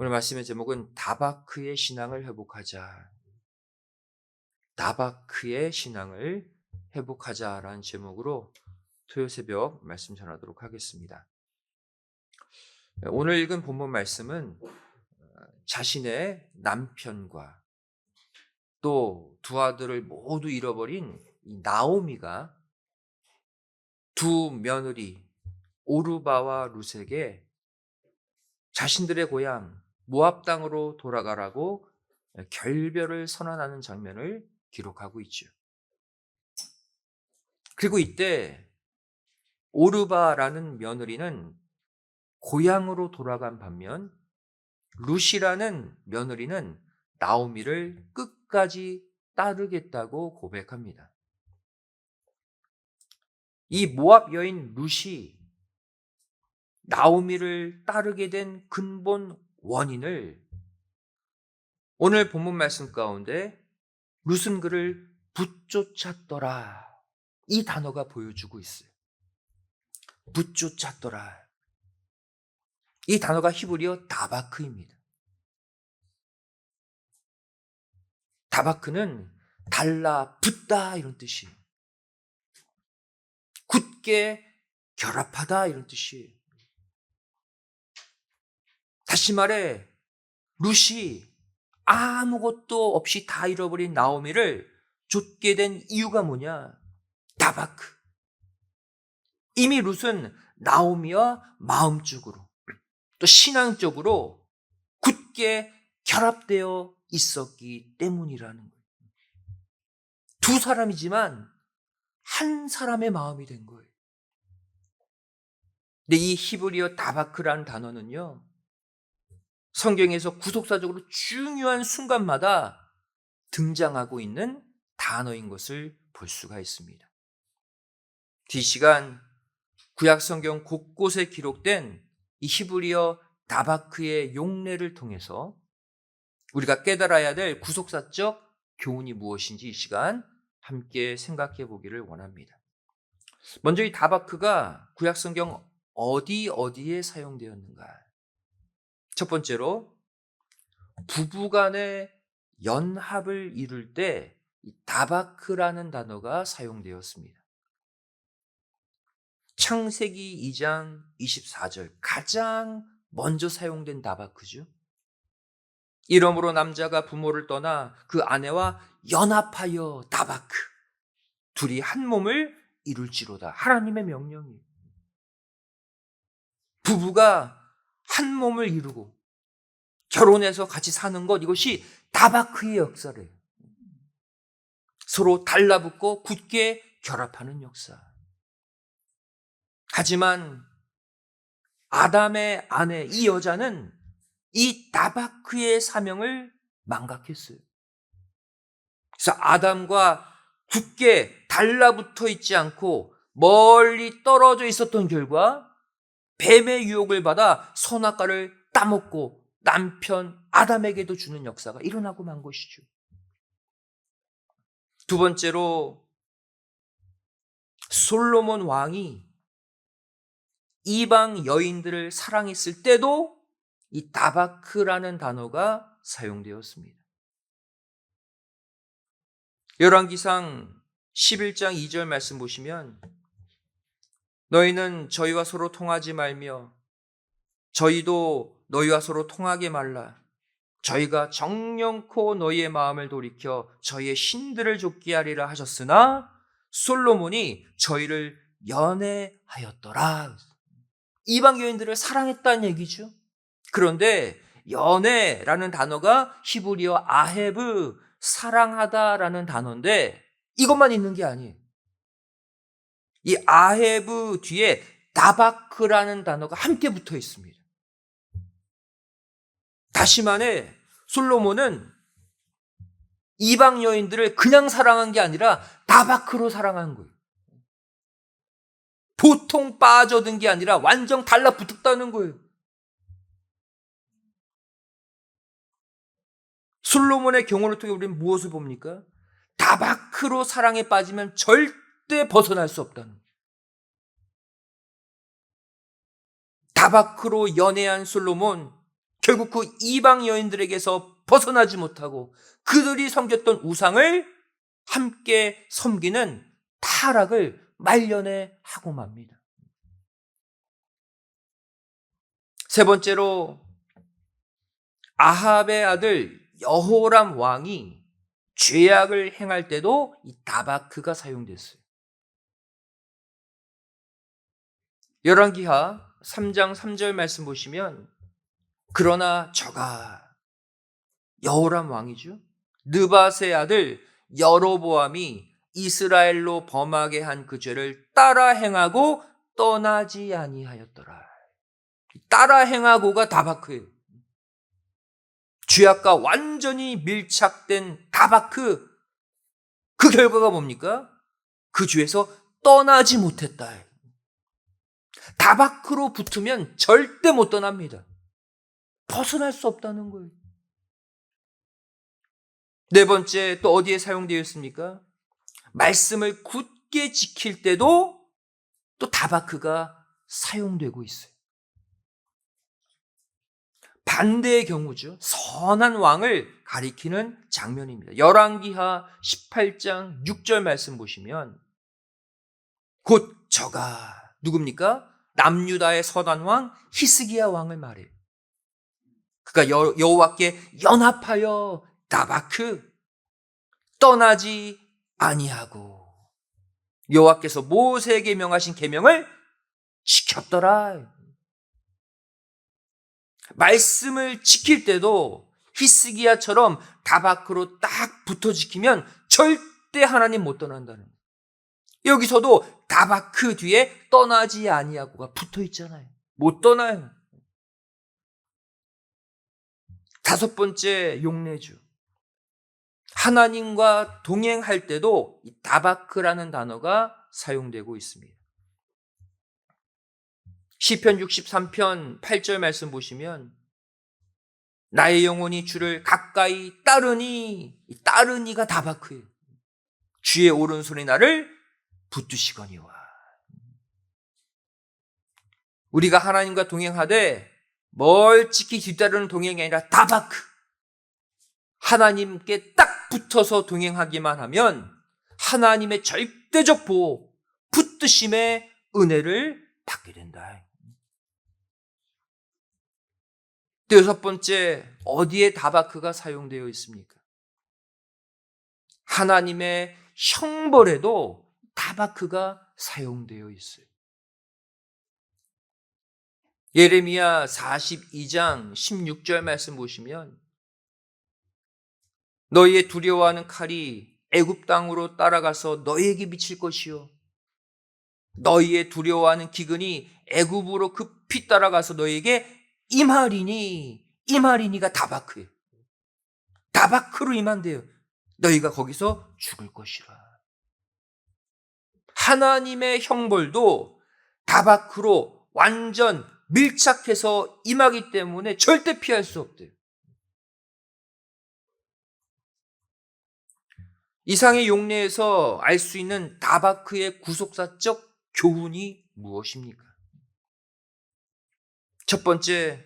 오늘 말씀의 제목은 다바크의 신앙을 회복하자. 다바크의 신앙을 회복하자라는 제목으로 토요 새벽 말씀 전하도록 하겠습니다. 오늘 읽은 본문 말씀은 자신의 남편과 또 두 아들을 모두 잃어버린 이 나오미가 두 며느리 오르바와 룻에게 자신들의 고향 모압 땅으로 돌아가라고 결별을 선언하는 장면을 기록하고 있죠. 그리고 이때 오르바라는 며느리는 고향으로 돌아간 반면 룻이라는 며느리는 나오미를 끝까지 따르겠다고 고백합니다. 이 모압 여인 룻이 나오미를 따르게 된 근본 원인을 오늘 본문 말씀 가운데 룻은 그를 붙쫓았더라. 이 단어가 보여주고 있어요. 붙쫓았더라. 이 단어가 히브리어 다바크입니다. 다바크는 달라붙다 이런 뜻이에요. 굳게 결합하다 이런 뜻이에요. 다시 말해 룻이 아무것도 없이 다 잃어버린 나오미를 좇게 된 이유가 뭐냐? 다바크. 이미 룻은 나오미와 마음적으로 또 신앙적으로 굳게 결합되어 있었기 때문이라는 거예요. 두 사람이지만 한 사람의 마음이 된 거예요. 근데 이 히브리어 다바크라는 단어는요, 성경에서 구속사적으로 중요한 순간마다 등장하고 있는 단어인 것을 볼 수가 있습니다. 이 시간 구약 성경 곳곳에 기록된 이 히브리어 다바크의 용례를 통해서 우리가 깨달아야 될 구속사적 교훈이 무엇인지 이 시간 함께 생각해 보기를 원합니다. 먼저 이 다바크가 구약 성경 어디에 사용되었는가? 첫 번째로 부부간의 연합을 이룰 때 이 다바크라는 단어가 사용되었습니다. 창세기 2장 24절 가장 먼저 사용된 다바크죠. 이러므로 남자가 부모를 떠나 그 아내와 연합하여 다바크 둘이 한 몸을 이룰지로다. 하나님의 명령이에요. 부부가 한 몸을 이루고 결혼해서 같이 사는 것, 이것이 다바크의 역사래요. 서로 달라붙고 굳게 결합하는 역사. 하지만 아담의 아내 이 여자는 이 다바크의 사명을 망각했어요. 그래서 아담과 굳게 달라붙어 있지 않고 멀리 떨어져 있었던 결과 뱀의 유혹을 받아 선악과를 따먹고 남편 아담에게도 주는 역사가 일어나고 만 것이죠. 두 번째로 솔로몬 왕이 이방 여인들을 사랑했을 때도 이 다바크라는 단어가 사용되었습니다. 열왕기상 11장 2절 말씀 보시면 너희는 저희와 서로 통하지 말며 저희도 너희와 서로 통하게 말라. 저희가 정령코 너희의 마음을 돌이켜 저희의 신들을 좇게 하리라 하셨으나 솔로몬이 저희를 연애하였더라. 이방 여인들을 사랑했다는 얘기죠. 그런데 연애라는 단어가 히브리어 아헤브, 사랑하다라는 단어인데 이것만 있는 게 아니에요. 이 아헤브 뒤에 다바크라는 단어가 함께 붙어 있습니다. 다시 말해 솔로몬은 이방 여인들을 그냥 사랑한 게 아니라 다바크로 사랑한 거예요. 보통 빠져든 게 아니라 완전 달라붙었다는 거예요. 솔로몬의 경우를 통해 우리는 무엇을 봅니까? 다바크로 사랑에 빠지면 절대 벗어날 수 없다는 거예요. 다바크로 연애한 솔로몬, 결국 그 이방 여인들에게서 벗어나지 못하고 그들이 섬겼던 우상을 함께 섬기는 타락을 말년에 하고 맙니다. 세 번째로 아합의 아들 여호람 왕이 죄악을 행할 때도 이 다바크가 사용됐어요. 열왕기하 3장 3절 말씀 보시면 그러나 저가 여호람 왕이죠. 느밧의 아들 여로보암이 이스라엘로 범하게 한 그 죄를 따라 행하고 떠나지 아니하였더라. 따라 행하고가 다바크예요. 죄악과 완전히 밀착된 다바크. 그 결과가 뭡니까? 그 죄에서 떠나지 못했다. 다바크로 붙으면 절대 못 떠납니다. 벗어날 수 없다는 거예요. 네 번째, 또 어디에 사용되어 있습니까? 말씀을 굳게 지킬 때도 또 다바크가 사용되고 있어요. 반대의 경우죠. 선한 왕을 가리키는 장면입니다. 열왕기하 18장 6절 말씀 보시면 곧 저가 누굽니까? 남유다의 선한 왕 히스기야 왕을 말해요. 그가 여호와께 연합하여 다바크 떠나지 아니하고 여호와께서 모세에게 명하신 계명을 지켰더라. 말씀을 지킬 때도 히스기야처럼 다바크로 딱 붙어 지키면 절대 하나님 못 떠난다는 거예요. 여기서도 다바크 뒤에 떠나지 아니하고가 붙어 있잖아요. 못 떠나요. 다섯 번째 용례죠. 하나님과 동행할 때도 이 다바크라는 단어가 사용되고 있습니다. 시편 63편 8절 말씀 보시면 나의 영혼이 주를 가까이 따르니, 이 따르니가 다바크예요. 주의 오른손이 나를 붙드시거니와. 우리가 하나님과 동행하되 멀찍이 뒤따르는 동행이 아니라 다바크. 하나님께 딱 붙어서 동행하기만 하면 하나님의 절대적 보호, 붙드심의 은혜를 받게 된다. 또 여섯 번째, 어디에 다바크가 사용되어 있습니까? 하나님의 형벌에도 다바크가 사용되어 있어요. 예레미야 42장 16절 말씀 보시면 너희의 두려워하는 칼이 애굽 땅으로 따라가서 너희에게 미칠 것이요 너희의 두려워하는 기근이 애굽으로 급히 따라가서 너희에게 임하리니가 다바크예요. 다바크로 임한대요. 너희가 거기서 죽을 것이라. 하나님의 형벌도 다바크로 완전 밀착해서 임하기 때문에 절대 피할 수 없대요. 이상의 용례에서 알 수 있는 다바크의 구속사적 교훈이 무엇입니까? 첫 번째,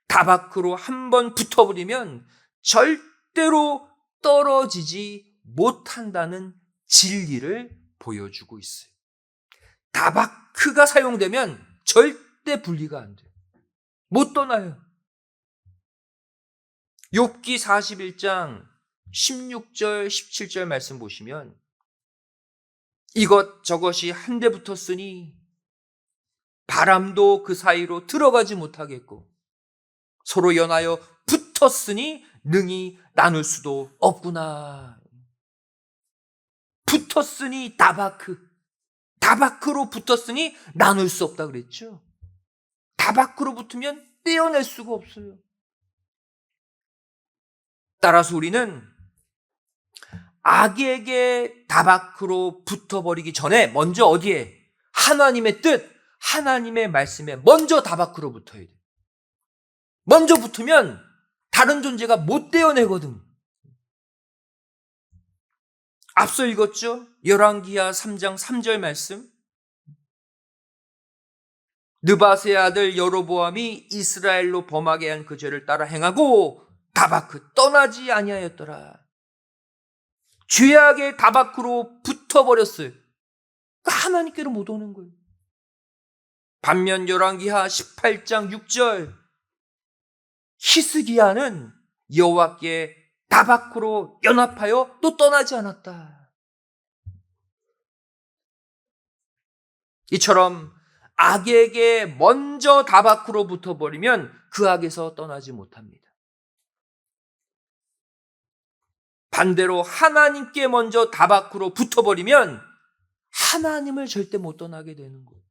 다바크로 한번 붙어버리면 절대로 떨어지지 못한다는 진리를 보여주고 있어요. 다바크가 사용되면 절대 분리가 안 돼요. 못 떠나요. 욥기 41장 16절 17절 말씀 보시면 이것저것이 한데 붙었으니 바람도 그 사이로 들어가지 못하겠고 서로 연하여 붙었으니 능히 나눌 수도 없구나. 붙었으니 다바크로 붙었으니 나눌 수 없다 그랬죠. 다바크로 붙으면 떼어낼 수가 없어요. 따라서 우리는 악에게 다바크로 붙어버리기 전에 먼저 어디에? 하나님의 뜻, 하나님의 말씀에 먼저 다바크로 붙어야 돼요. 먼저 붙으면 다른 존재가 못 떼어내거든. 앞서 읽었죠? 열왕기하 3장 3절 말씀. 느바스의 아들 여로보암이 이스라엘로 범하게 한 그 죄를 따라 행하고 다바크 떠나지 아니하였더라. 죄악의 다바크로 붙어버렸어요. 하나님께로 못 오는 거예요. 반면 열왕기하 18장 6절 히스기야는 여호와께 다바크로 연합하여 또 떠나지 않았다. 이처럼 악에게 먼저 다바크로 붙어버리면 그 악에서 떠나지 못합니다. 반대로 하나님께 먼저 다바크로 붙어버리면 하나님을 절대 못 떠나게 되는 거예요.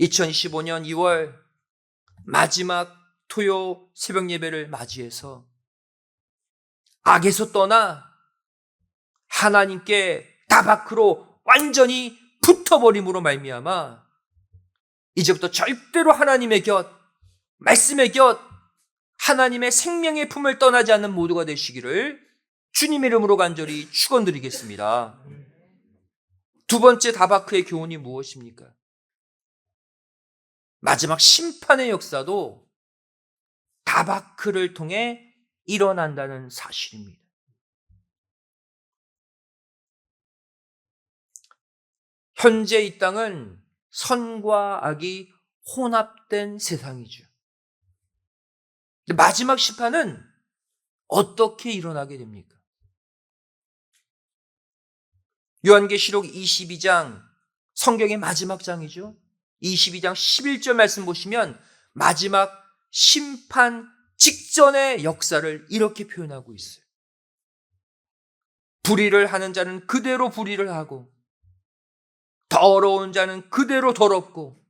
2015년 2월 마지막 토요 새벽 예배를 맞이해서 악에서 떠나 하나님께 다바크로 완전히 붙어버림으로 말미암아 이제부터 절대로 하나님의 곁, 말씀의 곁, 하나님의 생명의 품을 떠나지 않는 모두가 되시기를 주님의 이름으로 간절히 축원드리겠습니다. 두 번째 다바크의 교훈이 무엇입니까? 마지막 심판의 역사도 다바크를 통해 일어난다는 사실입니다. 현재 이 땅은 선과 악이 혼합된 세상이죠. 마지막 심판은 어떻게 일어나게 됩니까? 요한계시록 22장, 성경의 마지막 장이죠. 22장 11절 말씀 보시면 마지막 심판 직전의 역사를 이렇게 표현하고 있어요. 불의를 하는 자는 그대로 불의를 하고 더러운 자는 그대로 더럽고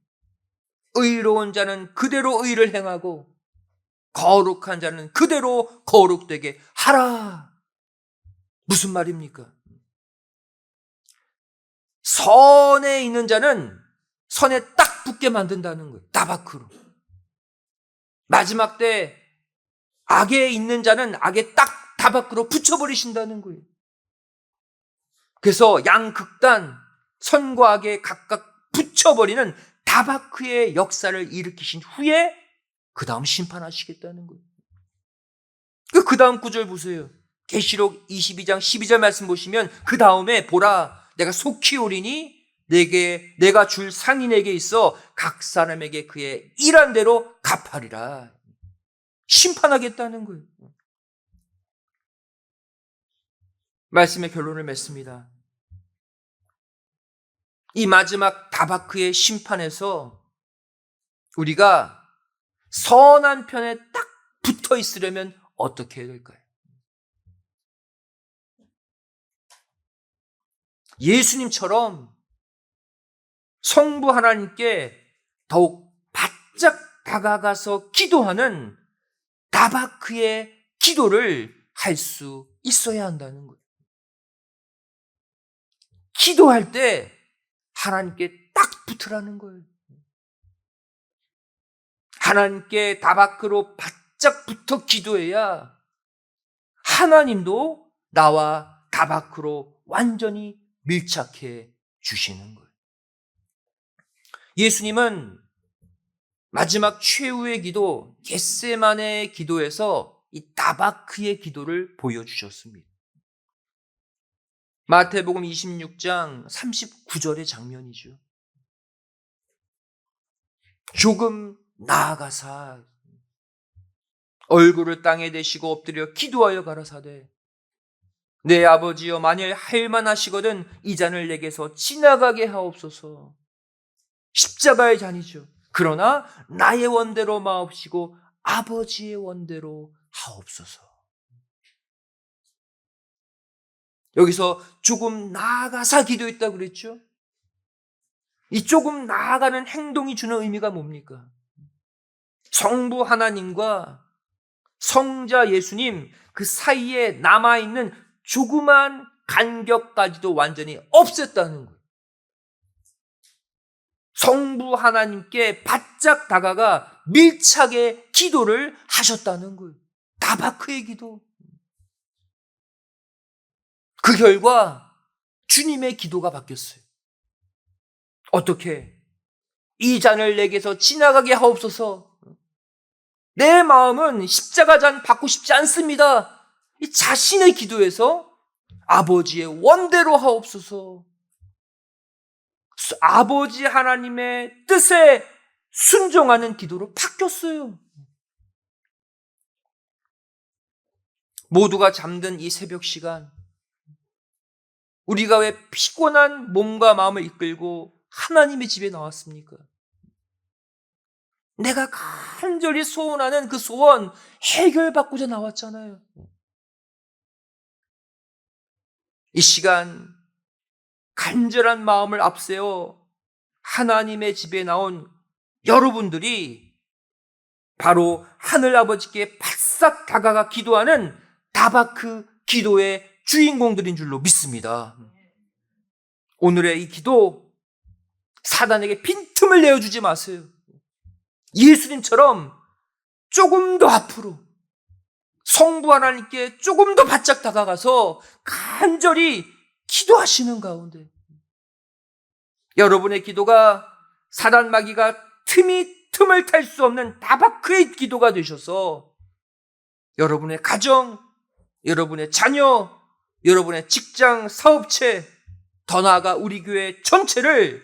의로운 자는 그대로 의를 행하고 거룩한 자는 그대로 거룩되게 하라. 무슨 말입니까? 선에 있는 자는 선에 딱 붙게 만든다는 거예요. 다바크로. 마지막 때 악에 있는 자는 악에 딱 다바크로 붙여버리신다는 거예요. 그래서 양극단, 선과 악에 각각 붙여버리는 다바크의 역사를 일으키신 후에 그 다음 심판하시겠다는 거예요. 그 다음 구절 보세요. 계시록 22장 12절 말씀 보시면 그 다음에 보라 내가 속히 오리니 내가 줄 상인에게 있어 각 사람에게 그의 일한 대로 갚하리라. 심판하겠다는 거예요. 말씀의 결론을 맺습니다. 이 마지막 다바크의 심판에서 우리가 선한 편에 딱 붙어 있으려면 어떻게 해야 될까요? 예수님처럼 성부 하나님께 더욱 바짝 다가가서 기도하는 다바크의 기도를 할 수 있어야 한다는 거예요. 기도할 때 하나님께 딱 붙으라는 거예요. 하나님께 다바크로 바짝 붙어 기도해야 하나님도 나와 다바크로 완전히 밀착해 주시는 거예요. 예수님은 마지막 최후의 기도 겟세마네의 기도에서 이 다바크의 기도를 보여주셨습니다. 마태복음 26장 39절의 장면이죠. 조금 나아가사 얼굴을 땅에 대시고 엎드려 기도하여 가라사대 내 아버지여 만일 할만하시거든 이 잔을 내게서 지나가게 하옵소서. 십자가의 잔이죠. 그러나 나의 원대로 마옵시고 아버지의 원대로 하옵소서. 여기서 조금 나아가사 기도했다고 그랬죠. 이 조금 나아가는 행동이 주는 의미가 뭡니까? 성부 하나님과 성자 예수님 그 사이에 남아있는 조그만 간격까지도 완전히 없앴다는 거예요. 성부 하나님께 바짝 다가가 밀착의 기도를 하셨다는 거예요. 다바크의 기도. 그 결과 주님의 기도가 바뀌었어요. 어떻게 이 잔을 내게서 지나가게 하옵소서. 내 마음은 십자가 잔 받고 싶지 않습니다. 이 자신의 기도에서 아버지의 원대로 하옵소서. 아버지 하나님의 뜻에 순종하는 기도로 바뀌었어요. 모두가 잠든 이 새벽 시간, 우리가 왜 피곤한 몸과 마음을 이끌고 하나님의 집에 나왔습니까? 내가 간절히 소원하는 그 소원 해결받고자 나왔잖아요. 이 시간 간절한 마음을 앞세워 하나님의 집에 나온 여러분들이 바로 하늘아버지께 바싹 다가가 기도하는 다바크 기도의 주인공들인 줄로 믿습니다. 오늘의 이 기도, 사단에게 빈틈을 내어주지 마세요. 예수님처럼 조금 더 앞으로 성부 하나님께 조금 더 바짝 다가가서 간절히 기도하시는 가운데 여러분의 기도가 사단 마귀가 틈을 탈 수 없는 다바크의 기도가 되셔서 여러분의 가정, 여러분의 자녀, 여러분의 직장, 사업체, 더 나아가 우리 교회 전체를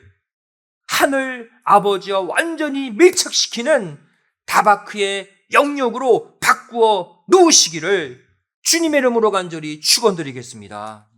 하늘 아버지와 완전히 밀착시키는 다바크의 영역으로 바꾸어 놓으시기를 주님의 이름으로 간절히 축원드리겠습니다.